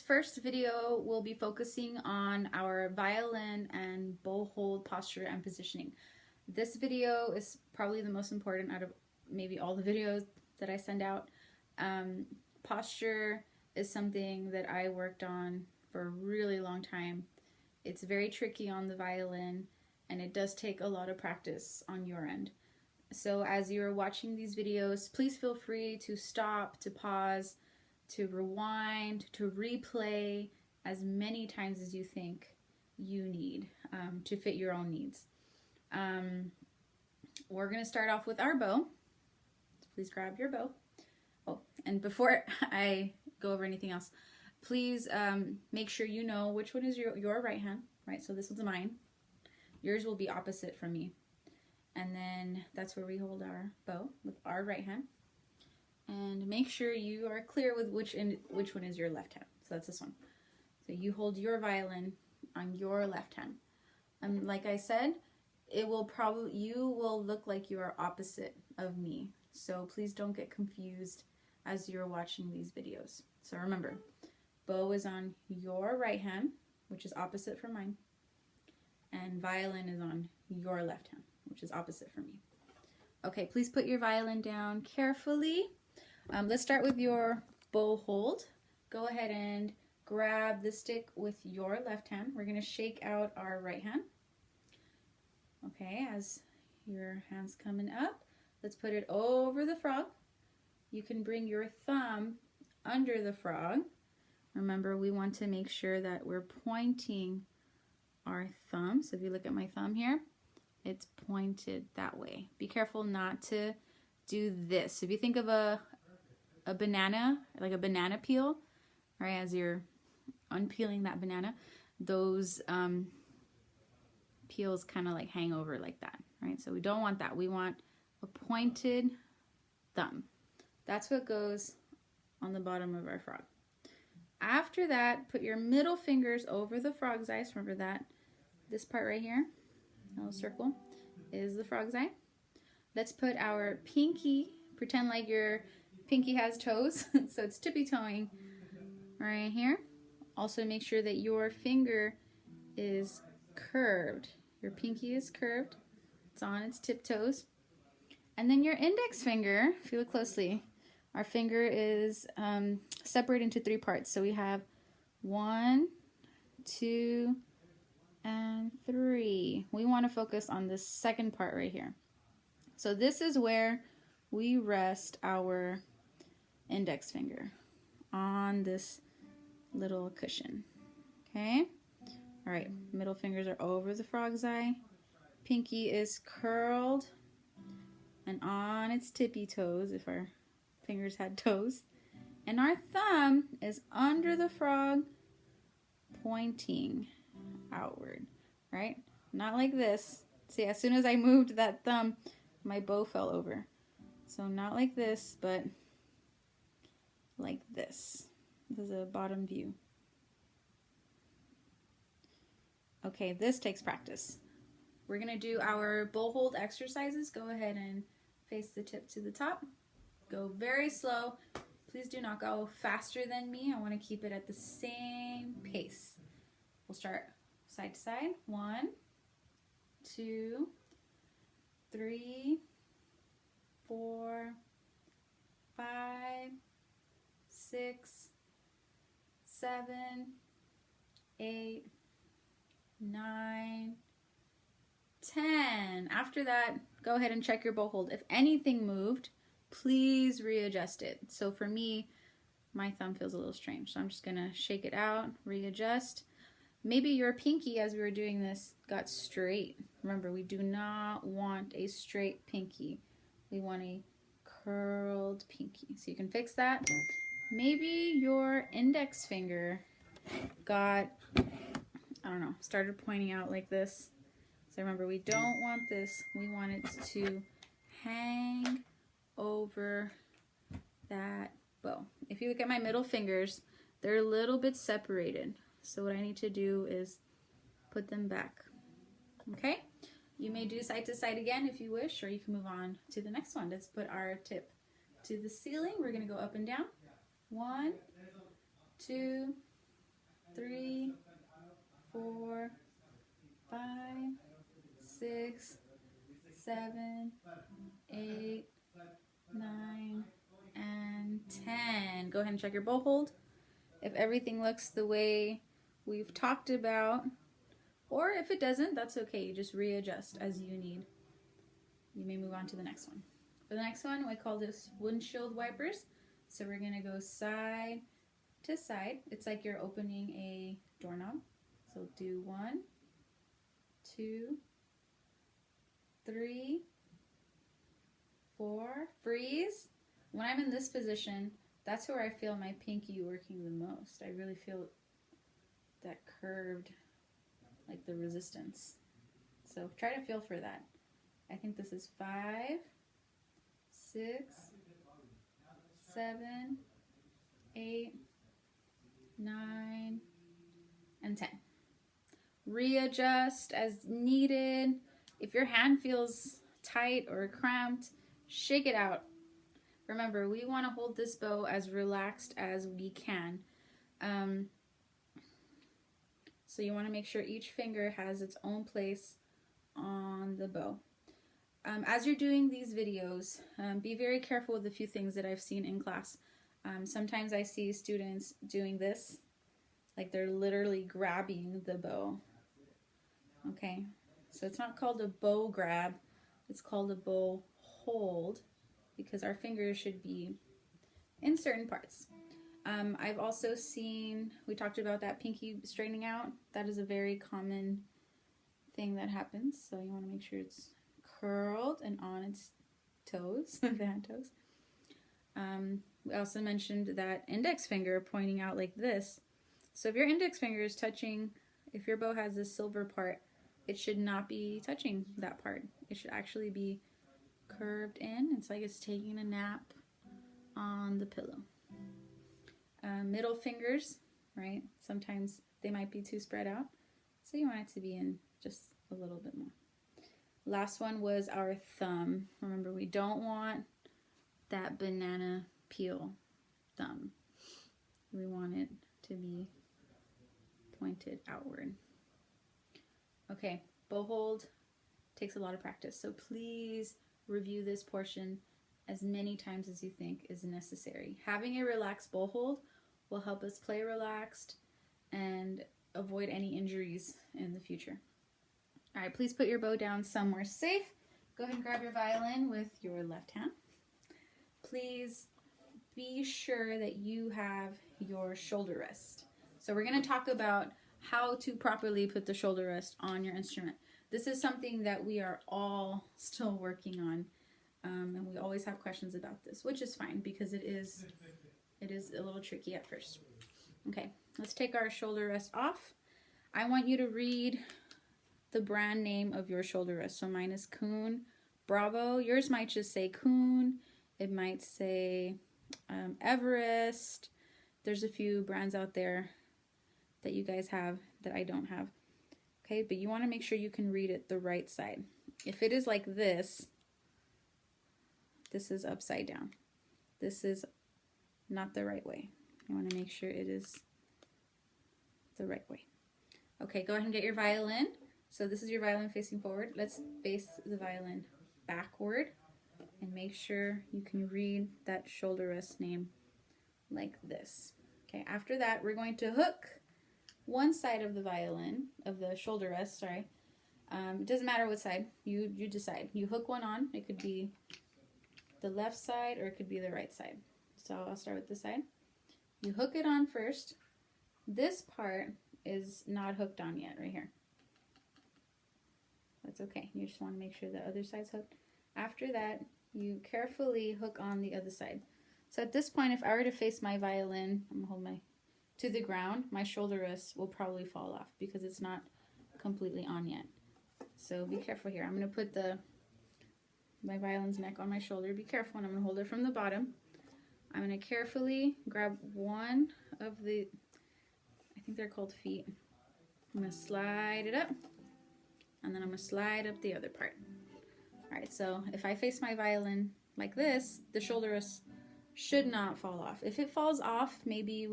first video will be focusing on our violin and bow hold posture and positioning. This video is probably the most important out of maybe all the videos that I send out. Posture is something that I worked on for a really long time. It's very tricky on the violin, and it does take a lot of practice on your end. So as you're watching these videos, please feel free to stop, to pause, to rewind, to replay as many times as you think you need to fit your own needs. We're going to start off with our bow. Please grab your bow. Oh, and before I go over anything else, please make sure you know which one is your right hand, right? So this one's mine. Yours will be opposite from me. And then that's where we hold our bow, with our right hand. And make sure you are clear with which one is your left hand. So that's this one. So you hold your violin on your left hand. Like I said, you will look like you are opposite of me. So please don't get confused as you're watching these videos. So remember, bow is on your right hand, which is opposite from mine. And violin is on your left hand, which is opposite from me. Okay, please put your violin down carefully. Let's start with your bow hold. Go ahead and grab the stick with your left hand. We're going to shake out our right hand. Okay, as your hand's coming up, let's put it over the frog. You can bring your thumb under the frog. Remember, we want to make sure that we're pointing our thumb. So if you look at my thumb here, it's pointed that way. Be careful not to do this. If you think of a banana, like a banana peel, right, as you're unpeeling that banana, those peels kind of like hang over like that, right? So we don't want that. We want a pointed thumb. That's what goes on the bottom of our frog. After that, put your middle fingers over the frog's eyes. Remember that this part right here, little circle, is the frog's eye. Let's put our pinky, pretend like your pinky has toes, so it's tippy-toeing right here. Also make sure that your finger is curved. Your pinky is curved. It's on its tiptoes. And then your index finger, if you look closely, our finger is separated into 3 parts. So we have 1, 2, and 3. We want to focus on the second part right here. So this is where we rest our index finger on this little cushion. Okay? All right, middle fingers are over the frog's eye. Pinky is curled and on its tippy toes, if our fingers had toes. And our thumb is under the frog, pointing outward, right? Not like this. See, as soon as I moved that thumb, my bow fell over. So not like this, but like this. This is a bottom view. Okay, this takes practice. We're gonna do our bow hold exercises. Go ahead and face the tip to the top. Go very slow. Please do not go faster than me. I want to keep it at the same pace. We'll start side to side. 1, 2, 3, 4, 5, 6, 7, 8, 9, 10. After that, go ahead and check your bow hold. If anything moved, please readjust it. So for me, my thumb feels a little strange. So I'm just going to shake it out, readjust. Maybe your pinky, as we were doing this, got straight. Remember, we do not want a straight pinky. We want a curled pinky. So you can fix that. Maybe your index finger got, I don't know, started pointing out like this. So remember, we don't want this. We want it to hang over that bow. If you look at my middle fingers, they're a little bit separated. So what I need to do is put them back. Okay? You may do side to side again if you wish, or you can move on to the next one. Let's put our tip to the ceiling. We're going to go up and down. 1, 2, 3, 4, 5, 6, 7, 8, 9, and 10. Go ahead and check your bow hold. If everything looks the way we've talked about, or if it doesn't, that's okay. You just readjust as you need. You may move on to the next one. For the next one, we call this windshield wipers. So we're gonna go side to side. It's like you're opening a doorknob. So do 1, 2, 3, 4, freeze. When I'm in this position, that's where I feel my pinky working the most. I really feel that curved, like the resistance. So try to feel for that. I think this is 5, 6, 7, 8, 9, and 10. Readjust as needed. If your hand feels tight or cramped, shake it out. Remember, we want to hold this bow as relaxed as we can. So you want to make sure each finger has its own place on the bow. As you're doing these videos, be very careful with a few things that I've seen in class. Sometimes I see students doing this, like they're literally grabbing the bow. Okay, so it's not called a bow grab, it's called a bow hold, because our fingers should be in certain parts. I've also seen, we talked about that pinky straightening out. That is a very common thing that happens. So you want to make sure it's curled and on its toes, hand toes. We also mentioned that index finger pointing out like this. So if your index finger is touching, if your bow has this silver part, it should not be touching that part. It should actually be curved in. It's like it's taking a nap on the pillow. Middle fingers, right? Sometimes they might be too spread out, so you want it to be in just a little bit more. Last one was our thumb. Remember, we don't want that banana peel thumb. We want it to be pointed outward. Okay, bow hold takes a lot of practice, so please review this portion as many times as you think is necessary. Having a relaxed bow hold will help us play relaxed and avoid any injuries in the future. All right, please put your bow down somewhere safe. Go ahead and grab your violin with your left hand. Please be sure that you have your shoulder rest. So we're going to talk about how to properly put the shoulder rest on your instrument. This is something that we are all still working on, and we always have questions about this, which is fine because it is a little tricky at first. Okay, let's take our shoulder rest off. I want you to read the brand name of your shoulder rest. So mine is Kuhn Bravo. Yours might just say Kuhn. It might say Everest. There's a few brands out there that you guys have that I don't have. Okay, but you want to make sure you can read it the right side. If it is like this, this is upside down. This is not the right way. You want to make sure it is the right way. Okay, go ahead and get your violin. So this is your violin facing forward. Let's face the violin backward and make sure you can read that shoulder rest name like this. Okay, after that, we're going to hook one side of the violin, of the shoulder rest, sorry. It doesn't matter what side, you decide. You hook one on, it could be the left side or it could be the right side. So I'll start with this side. You hook it on first. This part is not hooked on yet, right here. That's okay, you just want to make sure the other side's hooked. After that, you carefully hook on the other side. So at this point, if I were to face my violin, I'm gonna hold my to the ground, my shoulder rest will probably fall off because it's not completely on yet. So be careful here. I'm going to put my violin's neck on my shoulder. Be careful, and I'm going to hold it from the bottom. I'm going to carefully grab one of the, I think they're called feet. I'm going to slide it up, and then I'm going to slide up the other part. All right, so if I face my violin like this, the shoulder rest should not fall off. If it falls off, maybe